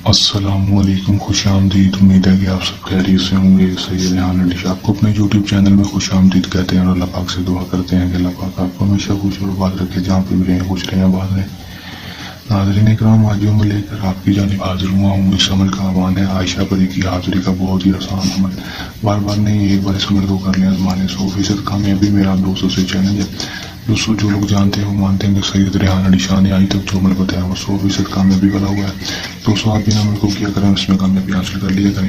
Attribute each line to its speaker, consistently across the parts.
Speaker 1: السلام علیکم، خوش آمدید۔ امید ہے کہ آپ سب خیریت سے ہوں گے۔ سید ریحان علی آپ کو اپنے یوٹیوب چینل میں خوش آمدید کہتے ہیں اور اللہ پاک سے دعا کرتے ہیں کہ اللہ پاک آپ کو ہمیشہ خوش اور آباد رکھے، جہاں پہ بھی رہیں خوش رہیں آباد رہیں۔ ناظرین اکرام، آج جو میں لے کر آپ کی جانب حاضر ہوا ہوں، اس عمل کا عنوان ہے عائشہ پری کی حاضری کا بہت ہی آسان عمل۔ بار بار نہیں، ایک بار اس عمل کو کر لیں، آزمانے 100% کامیابی میرا آپ دوستوں سے چیلنج ہے۔ دوستوں، جو لوگ جانتے ہیں وہ مانتے ہیں کہ سید ریحان علی شاہ نے آج تک جو عمل بتایا وہ 100% کامیابی والا ہوا ہے۔ دوستوں، آپ بھی عمل کو کیا کریں، اس میں کامیابی حاصل کر لیا کریں۔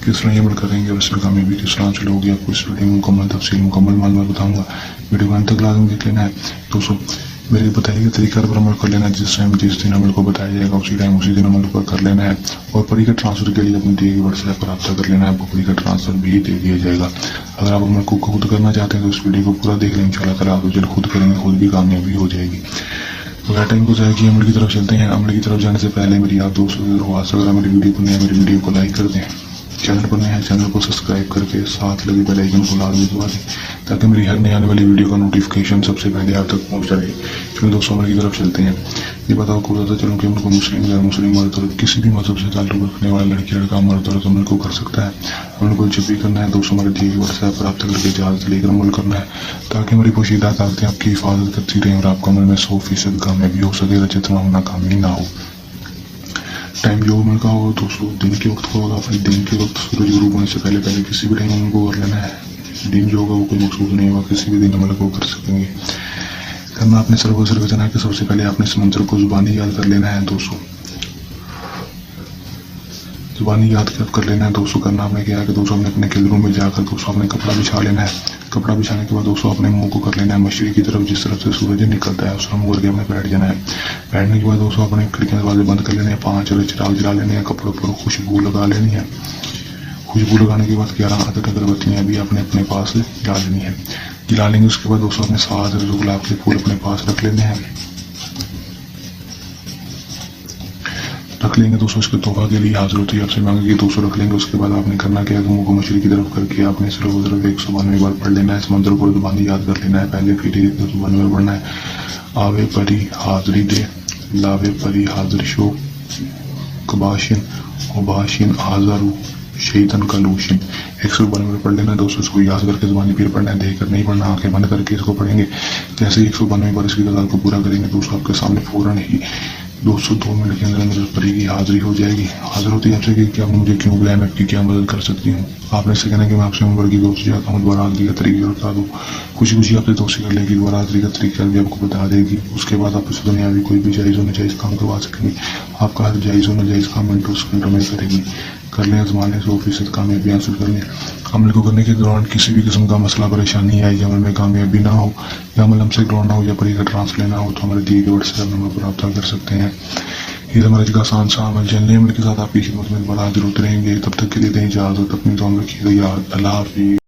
Speaker 1: کس طرح یہ عمل کریں گے اور اس میں کامیابی کس طرح حاصل ہوگی، آپ کو اس ویڈیو میں مکمل تفصیل مکمل معلومات بتاؤں گا۔ ویڈیو کو انت تک لازم دیکھ لینا ہے۔ دوستوں، میرے بتائے گئے طریقہ پر عمل کر لینا ہے، جس دن عمل کو بتایا جائے گا اسی دن عمل پر کر لینا ہے، اور پری کا ٹرانسفر کے لیے اپنے دیے گئے واٹس ایپ پر رابطہ کر لینا ہے، آپ کو پری کا ٹرانسفر بھی دے دیا جائے گا۔ اگر آپ عمل کو خود کرنا چاہتے ہیں تو اس ویڈیو کو پورا دیکھ لیں، انشاءاللہ تعالیٰ آپ جلد خود کریں گے، خود بھی کامیابی ہو جائے گی۔ بغیر ٹائم کو ضائع کیے عمل کی طرف چلتے ہیں۔ عمل کی طرف جانے سے پہلے میری آپ دوستوں سے درخواست ہے، اگر میری ویڈیو کو نیا میری ویڈیو کو لائک کر دیں، چینل پر نیا ہے چینل کو سبسکرائب کر کے ساتھ لگے بیل آئیکن کو لازمی دبا دیں، تاکہ میری ہر نئی آنے والی ویڈیو کا نوٹیفکیشن سب سے پہلے آپ تک پہنچتا رہے۔ چلو دوستوں، عمل کی طرف چلتے ہیں۔ یہ بتاؤ کو بتاتا چلوں کہ عمل کو مسلم غیر مسلم مرد عورت کسی بھی مذہب سے تعلق رکھنے والا لڑکی لڑکا مرد عورت عمل کو کر سکتا ہے۔ عمل کو جب بھی کرنا ہے دوستوں، ہمارے دیے واٹس ایپ پر رابطہ کر کے اجازت لے کر عمل کرنا ہے، تاکہ ہماری پوشیدہ طاقتیں آپ کی حفاظت کرتی رہیں اور آپ کا عمل میں 100% کامیابی ہو سکے، جتنا ناکامی نہ ہو۔ ٹائم جو عمل کا ہوگا دوستوں، دن کے وقت کو ہوگا، اپنے دن کے وقت سورج غروب ہونے سے پہلے کسی بھی ٹائم عمل کو کر لینا ہے۔ دن جو ہوگا وہ کوئی مخصوص نہیں ہوگا، کسی بھی دن عمل کو کر سکیں گے۔ کرنا اپنے سر و سر اتنا ہے کہ سب سے پہلے آپ نے اس منتر کو زبانی یاد کر لینا ہے دوستوں، زبانی یاد کر لینا ہے دوستوں۔ کرنا آپ نے کیا ہے کہ دوستوں، اپنے کلروں میں جا کر دوستوں اپنے کپڑا بچھا لینا ہے۔ کپڑا بچھانے کے بعد دوستوں اپنے منہ کو کر لینا ہے مشرق کی طرف، جس طرف سے سورج نکلتا ہے اس طرح منہ کر کے اپنے بیٹھ جانا ہے۔ بیٹھنے کے بعد دوستوں اپنے کھڑکیاں دروازے بند کر لینے ہیں، 5 چراغ جلا لینے ہیں، کپڑوں پر خوشبو لگا لینی ہے۔ خوشبو لگانے کے بعد 11 عدد اگربتیاں بھی آپ نے اپنے پاس جلا لینی ہے۔ جلا لیں گے اس کے بعد دوستوں اپنے 7 گلاب کے پھول اپنے پاس رکھ لینے ہیں، رکھ لیں گے دوستوں۔ اس کے تحفہ کے لیے حاضر ہوتی ہے، آپ سے مانگے گی دوستوں رکھ لیں گے۔ اس کے بعد آپ نے کرنا کیا ہے کہ منہ کو مشرق کی طرف کر کے آپ نے صرف 192 بار پڑھ لینا ہے، اس منتر کو زبانی یاد کر لینا ہے۔ پہلے پھر زبانی میں پڑھنا ہے، آوے پری حاضری دے، لاوے پری حاضر شو، کباشن اوباشن آزارو شیطن کلوشن۔ 192 پڑھ لینا ہے دوستوں، اس کو یاد کر کے زبانی پھر پڑھنا ہے، دیکھ کر نہیں پڑھنا، آنکھیں بند کر کے اس کو پڑھیں گے۔ جیسے 192 بار اس کی تعداد کو پورا کریں گے دوستوں، آپ کے سامنے فوراً ہی 2 منٹ کے اندر پری کی حاضری ہو جائے گی۔ حاضر ہوتی ہے آپ سے کہ آپ نے مجھے کیوں بلایا، میں آپ کی کیا مدد کر سکتی ہوں۔ آپ نے سے کہنا کہ میں آپ سے عمر کی دوستی چاہتا ہوں، دوبارہ حاضری کا طریقہ بتا دوں۔ خوشی آپ سے دوستی کر لے گی، دوبارہ حاضری کا طریقہ بھی آپ کو بتا دے گی۔ اس کے بعد آپ اس دنیا میں کوئی بھی جائز و ناجائز کام کروا سکیں گے، آپ کا ہر جائز و ناجائز کام منٹوں سیکنڈوں میں کرے گی۔ کر لیں، آزمانے 100% کامیابی حاصل کر لیں۔ عمل کو کرنے کے دوران کسی بھی قسم کا مسئلہ پریشانی آئی، عمل میں کامیابی نہ ہو، یا عمل ہم سے گراؤنڈ نہ ہو، یا پری کا ٹرانسفر لینا ہو، تو ہمارے دیے گئے واٹس ایپ نمبر پر رابطہ کر سکتے ہیں۔ یہ ہمارے کا آسان سا عمل چلنے عمل کے ساتھ آپ کی خدمت میں بڑا حاضر ہوتے رہیں گے۔ تب تک کے لیے دیں اجازت، اپنی دعا میں رکھیے گا یاد۔ اللہ حافظ۔